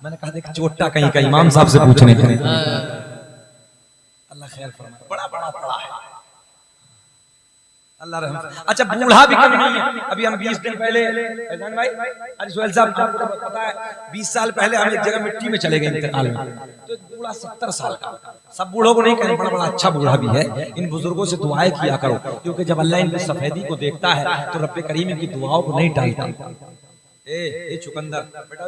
मैंने कहा देख चोटा कहीं का इमाम साहब से पूछने का। अल्लाह खैर फरमाए, बड़ा बड़ा पड़ा है अल्लाह रहम। अच्छा बूढ़ा भी कम नहीं है। अभी हम 20 दिन पहले फैजान भाई अरे सोहेल साहब आपको पता है 20 साल पहले हम एक जगह मिट्टी में चले गए इंतकाल में, तो एक बूढ़ा 70 साल का, सब बूढ़ों को नहीं कहना, बड़ा बड़ा अच्छा बूढ़ा भी है। इन बुजुर्गों से दुआएं किया करो, क्योंकि जब अल्लाह इनकी सफेदी को देखता है तो रब्बे करीम इनकी दुआओं को नहीं टालता। ए चुकंदर बेटा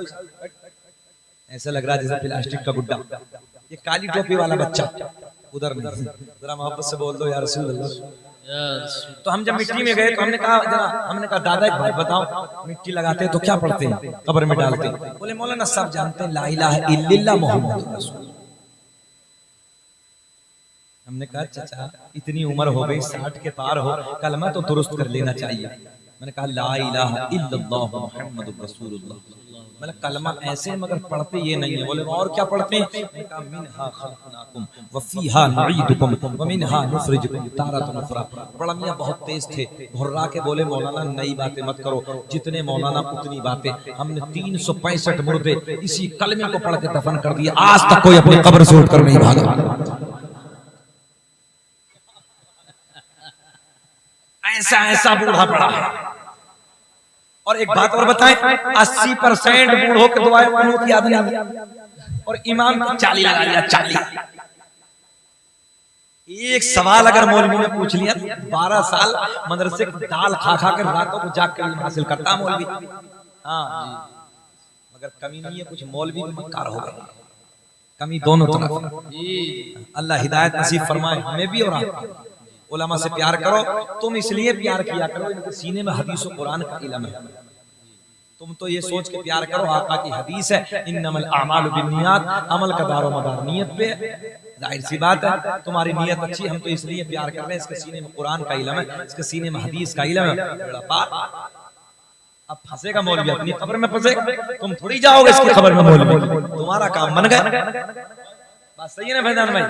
ऐसा लग रहा है जैसे प्लास्टिक का गुड्डा। ये काली टोपी वाला बच्चा उधर नहीं, जरा मोहब्बत से बोल दो यार रसूल अल्लाह। तो हम जब मिट्टी में गए तो हमने कहा दादा एक बात बताओ, मिट्टी लगाते हैं तो क्या पढ़ते हैं, कब्र में डालते हैं? बोले मौलाना सब जानते हैं ला इलाहा इल्लल्लाह मुहम्मदुर रसूल। हमने कहा चाचा इतनी उम्र हो गई 60 के पार हो, कलमा तो दुरुस्त कर लेना चाहिए। मैंने कहा ला इलाहा इल्लल्लाह मुहम्मदुर रसूलुल्लाह। मैंने कलमा ऐसे मगर पढ़ते ये नहीं है। बोले और क्या पढ़ते हैं? मैंने कहा मिनहा खलकनाकुम व फीहा नुईदुकुम व मिनहा नुखरिजुकुम तारतन उखरा। बड़ा मियां बहुत तेज थे, घुर्रा के बोले मौलाना नई बातें मत करो, जितने मौलाना उतनी बातें। हमने 365 मुर्दे इसी कलमे को पढ़ के दफन कर दिए, आज तक कोई अपनी कब्र से उठकर नहीं भागा। ऐसा ऐसा बूढ़ा पड़ा है। और एक बात और बताएं, 80% बूढ़ों के दुआएं मानूत याद नहीं, और इमाम 40 लगा लिया 40। एक सवाल अगर मौलवी ने पूछ लिया, 12 साल मदरसे की दाल खा खा कर रातों को जाग कर इल्म हासिल करता मौलवी। हाँ मगर कमी नहीं है, कुछ मौलवी मक्कार हो गए, कमी दोनों तरफ। अल्लाह हिदायत नसीब फरमाए हमें भी और आपको। उलमा से प्यार करो, तुम इसलिए प्यार किया करो इनके सीने में हदीस और कुरान का इल्म है। तुम तो ये सोच के प्यार करो, आका की हदीस है इन्नमल अमालु बिन्नियात, अमल का दारो मदार नियत पे। जाहिर सी बात है तुम्हारी नियत अच्छी, हम तो इसलिए प्यार कर रहे हैं, इसके सीने में कुरान का इल्म है, इसके सीने में हदीस का इल्म है। अब फंसेगा मौलवी, अपनी खबर में फंसेगा, तुम थोड़ी जाओगे इसकी खबर में मौलवी, तुम्हारा काम बन गया। बात सही है ना फैजान भाई?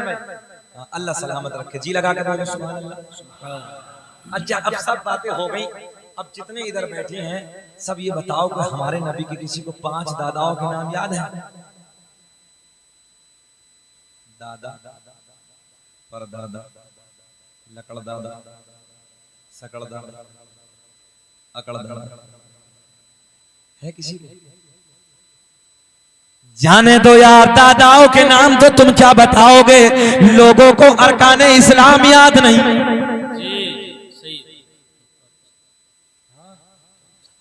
अल्लाह सलामत रखे, जी लगा कर सुभान अल्लाह। अच्छा अब सब बातें हो गई, अब जितने इधर बैठे हैं सब ये बताओ कि हमारे नबी के किसी को 5 दादाओं के नाम याद है? दादा, परदादा, लकड़ दादा, सकड़ दादा, अकड़ दादा है किसी को? जाने दो यार, दादाओं के नाम तो तुम क्या बताओगे, लोगों को अरकाने इस्लाम याद नहीं।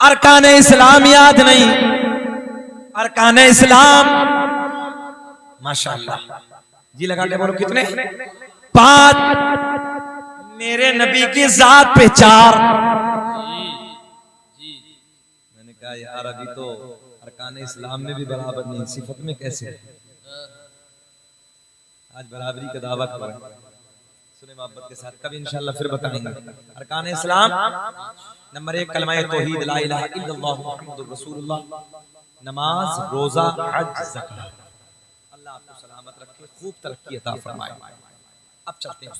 अरकाने इस्लाम याद नहीं, अरकाने इस्लाम माशाअल्लाह जी लगा के बोलो कितने? 5। मेरे नबी की जात पे 4। मैंने कहा यार अभी तो अरकान इस्लाम में भी बराबर नहीं, सिफत में कैसे? आज बराबरी का दावा कर रहे हैं, सुने मोहब्बत के साथ, कभी इंशाल्लाह फिर बताएंगे। अरकान इस्लाम नंबर 1 कलमा तौहीद ला इलाहा इल्लल्लाह मुहम्मदुर रसूलुल्लाह, नमाज, रोजा, हज, ज़कात। अल्लाह आपको सलामत रखे, खूब तरक्की अता फरमाए। अब चलते हैं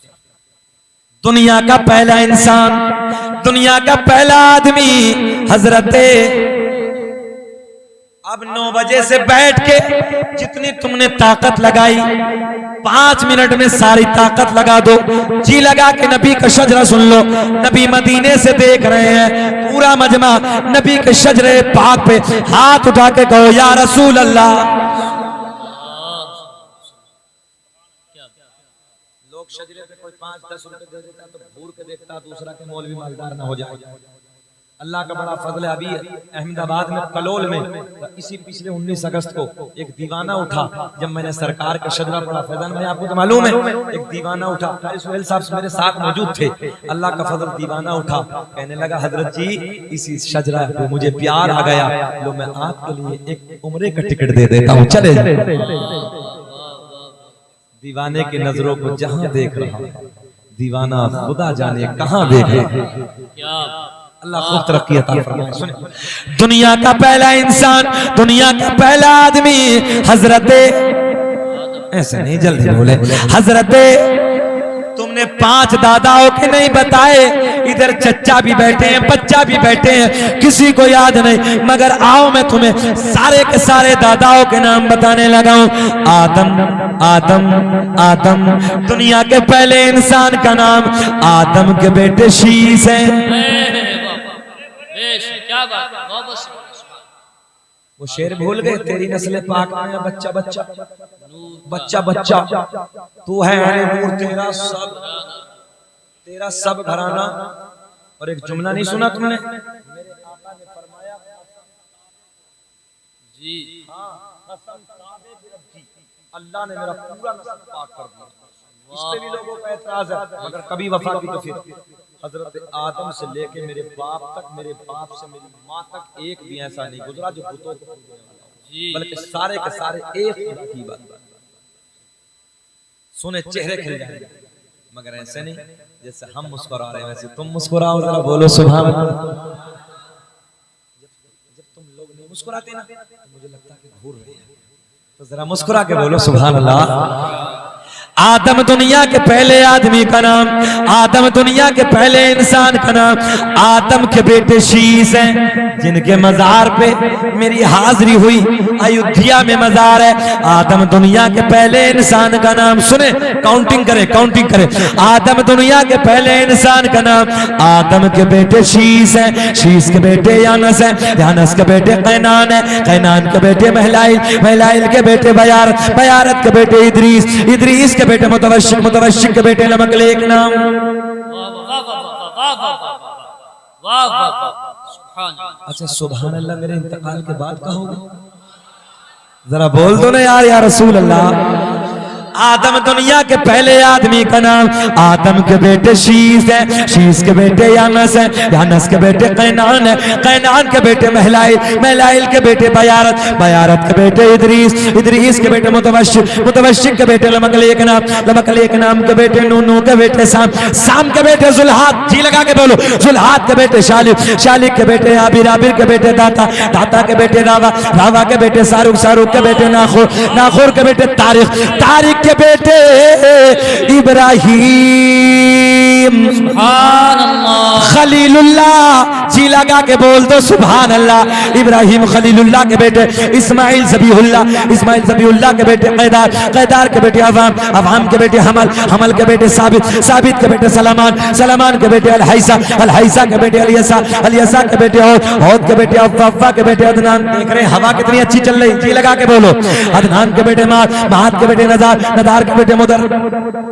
दुनिया का पहला इंसान, दुनिया का पहला आदमी हजरत, अब 9 बजे से बैठ के जितनी तुमने ताकत लगाई 5 मिनट में सारी ताकत लगा दो। जी लगा के नबी का शजरा सुन लो। नबी मदीने से देख रहे हैं, पूरा मजमा नबी के शजरे पाक पे हाथ उठा के कहो या रसूल अल्लाह। लोग शजरे पे कोई 5-10 रुपए दे देता तो घूर के देखता दूसरा के मौलवी मालदार ना हो जाए। अल्लाह का बड़ा फजल है, अभी अहमदाबाद में कलोल में इसी पिछले 19 अगस्त को एक दीवाना उठा। जब मैंने सरकार का शजरा पढ़ा, फैजान में आपको तो मालूम है, एक दीवाना उठा, सोहेल साहब मेरे साथ मौजूद थे। अल्लाह का फजल, दीवाना उठा, कहने लगा हजरत जी इसी शजरा पे मुझे प्यार आ गया, लो मैं आपके लिए एक उम्रे का टिकट दे देता हूँ, चले। दीवाने की नजरों को जहां देख रहा, दीवाना खुदा जाने कहां देख रहा। अल्लाह खूब तरक्की अता फरमाए। सुने, दुनिया का पहला इंसान, दुनिया का पहला आदमी हजरत, ऐसे नहीं जल्दी बोले, हजरत, तुमने तुमने 5 दादाओं के नहीं बताए, इधर चच्चा भी बैठे हैं, बच्चा भी बैठे हैं, किसी को याद नहीं, मगर आओ मैं तुम्हें सारे के सारे दादाओं के नाम बताने लगा हूं। आदम आदम आदम, दुनिया के पहले इंसान का नाम आदम के बेटे शीश है। क्या बात है, वो शेर भूल गए, तेरी नस्ल पाक में बच्चा बच्चा बच्चा बच्चा तू है नूर, तेरा सब घराना। और एक जुमला नहीं सुना तुमने, मेरे आका ने फरमाया जी, अल्लाह ने मेरा पूरा नस्ल पाक कर दिया। इस पे भी लोगों का एतराज है, मगर कभी वफा की तो फिर हजरत आदम से लेके मेरे बाप तक, मेरे बाप से मेरी माँ तक एक भी ऐसा नहीं गुजरा जो बुतों को, बल्कि सारे के सारे एक की बात सुने चेहरे खिल जाएंगे, मगर ऐसे नहीं जैसे हम मुस्कुरा रहे हैं वैसे तुम मुस्कुराओ, जरा बोलो सुभान अल्लाह। जब तुम लोग नहीं मुस्कुराते ना तो मुझे लगता है कि घूर रहे हैं, तो जरा मुस्कुरा के बोलो सुभान अल्लाह। आदम दुनिया के पहले आदमी का नाम, आदम दुनिया के पहले इंसान का नाम आदम के बेटे शीश हैं, जिनके मजार पे मेरी हाजिरी हुई। अयोध्या में मजार है। आदम दुनिया के पहले इंसान का नाम, सुने काउंटिंग करे काउंटिंग करे, आदम दुनिया के पहले इंसान का नाम आदम के बेटे शीश हैं, शीश के बेटे यानस हैं, यानस के बेटे कैनान है, कैनान के बेटे महलाइल, महलाइल के बेटे बयारत, बयारत के बेटे इदरीस, इदरीस के बेटे मुतवश्शिक, मुतवश्शिक के बेटे लमकलेक नाम। अच्छा सुभान अल्लाह, मेरे इंतकाल के बाद कहोगे? जरा बोल दो ना यार, या रसूल अल्लाह। आदम दुनिया के पहले आदमी का नाम आदम के बेटे शीश है, शीश के बेटे यानस है, यानस के बेटे कैनान है, कैनान के बेटे महलाइल, महलाइल के बेटे बयारत, बयारत के बेटे इदरीस, इदरीस के बेटे मुतवश्शिक, मुतवश्शिक के बेटे लमकलेक नाम, लमकलेक नाम के बेटे नूनू के बेटे साम, साम के बेटे जुल्हात, जी लगा के बोलो, जुल्हात के बेटे शालिक, शालिक के बेटे आबिर, आबिर के बेटे दाता, दाता के बेटे रावा, रावा के बेटे शाहरुख, शाहरुख के बेटे नाखुर, नाखुर के बेटे तारिक, तारिक के बेटे इब्राहिम, सुभान अल्लाह, खलीलुल्लाह, जी लगा के बोल दो सुभान अल्लाह। इब्राहिम खलीलुल्लाह के बेटे इस्माइल ज़बीहुल्लाह, इस्माइल ज़बीहुल्लाह के बेटे कैदार, कैदार के बेटे अवाम, अवाम के बेटे हमल, हमल के बेटे साबित, साबित के बेटे सलामान, सलामान के बेटे अलहैसा, अलहैसा के बेटे अलियसा, अलियसा के बेटे हौद के बेटे अव्वा, अव्वा के बेटे अदनान। देख रहे हवा कितनी अच्छी चल रही, जी लगा के बोलो। अदनान के बेटे माद, माद के बेटे नजार, नदार के बेटे मुदर।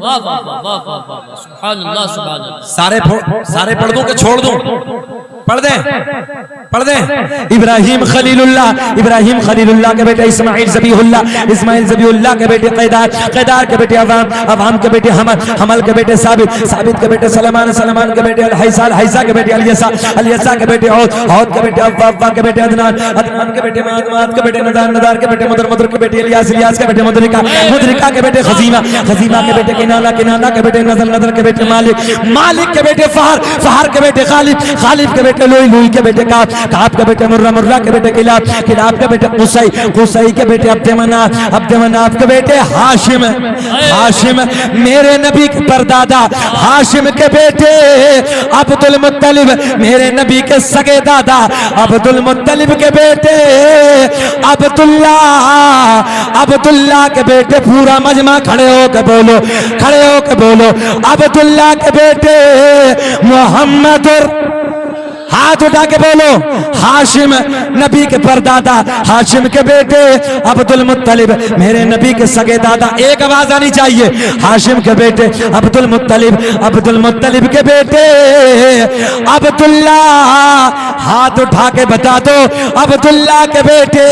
वाह वाह वाह वाह वाह, सुभान अल्लाह सुभान अल्लाह। सारे पढ़ दूं कि छोड़ दूं? पढ़ दें, पढ़ दें। इब्राहिम खलीलुल्लाह, इब्राहिम खलीलुल्लाह के बेटे इस्माइल ज़बीहुल्लाह, इस्माइल ज़बीहुल्लाह के बेटे कैदार, कैदार के बेटे अवाम, अवाम के बेटे हमल, हमल के बेटे साबित, साबित के बेटे सलमान, सलमान के बेटे अलहैसा, अलहैसा के बेटे अलियसा, अलियसा के बेटे हौद, हौद के बेटे अव्वा, अव्वा के बेटे अदनान, अदनान के बेटे माद, माद के बेटे नदार, नदार के बेटे मुदर, मुदर के बेटे इलियास, इलियास के बेटे मुदरिका, मुदरिका के बेटे खजीमा, खजीमा के बेटे किनाना, किनाना के बेटे नजर, नजर के बेटे मालिक, मालिक के बेटे फहर, फहर के बेटे खालिद, खालिद के बेटे लुई, लुई के बेटे काब, काब के बेटे मुर्रा, मुर्रा के बेटे किलाब, किलाब के बेटे कुसई, कुसई के बेटे अब्दमनाफ, अब्दमनाफ के बेटे हाशिम, हाशिम मेरे नबी के परदादा, हाशिम के बेटे अब्दुल मुत्तलिब, मेरे नबी के सगे दादा अब्दुल मुत्तलिब के बेटे अब्दुल्ला, अब्दुल्ला के बेटे, पूरा मजमा खड़े हो के बोलो, खड़े हो के बोलो, अब्दुल्ला के बेटे मोहम्मद, हाथ उठा के बोलो, हाशिम नबी के परदादा, हाशिम के बेटे अब्दुल मुत्तलिब, मेरे नबी के सगे दादा, एक आवाज आनी चाहिए, हाशिम के बेटे अब्दुल मुत्तलिब, अब्दुल मुत्तलिब के बेटे अब्दुल्ला, हाथ उठा के बता दो, अब्दुल्ला के बेटे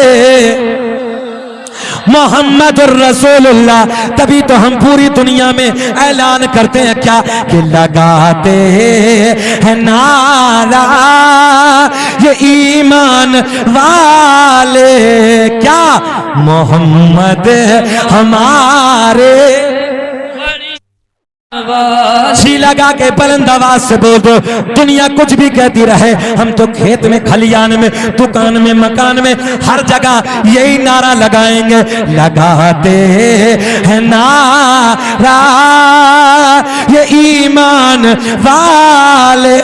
मोहम्मद रसूलुल्लाह। तभी तो हम पूरी दुनिया में ऐलान करते हैं क्या कि लगाते हैं नारा ये ईमान वाले, क्या मोहम्मद हमारे जी लगा के बुलंद आवाज से बोल दो, दुनिया कुछ भी कहती रहे, हम तो खेत में, खलियान में, दुकान में, मकान में, हर जगह यही नारा लगाएंगे, लगाते हैं नारा ये ईमान वाले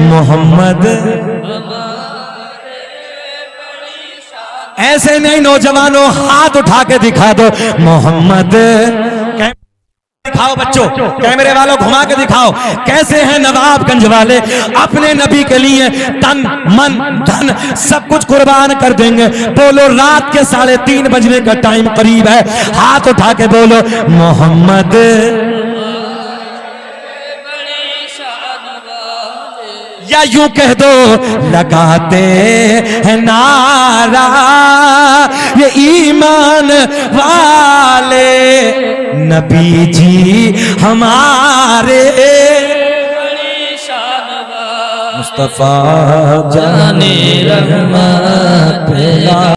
मोहम्मद। ऐसे नहीं नौजवानों, हाथ उठा के दिखा दो मोहम्मद। दिखाओ बच्चों, कैमरे वालों घुमा के दिखाओ, कैसे हैं नवाबगंज वाले, अपने नबी के लिए तन मन धन सब कुछ कुर्बान कर देंगे। बोलो, रात के 3:30 बजने का टाइम करीब है, हाथ उठा के बोलो मोहम्मद। या यूं कह दो, लगाते हैं नारा ये ईमान वाले नबी जी हमारे, मुस्तफा जाने रहमत।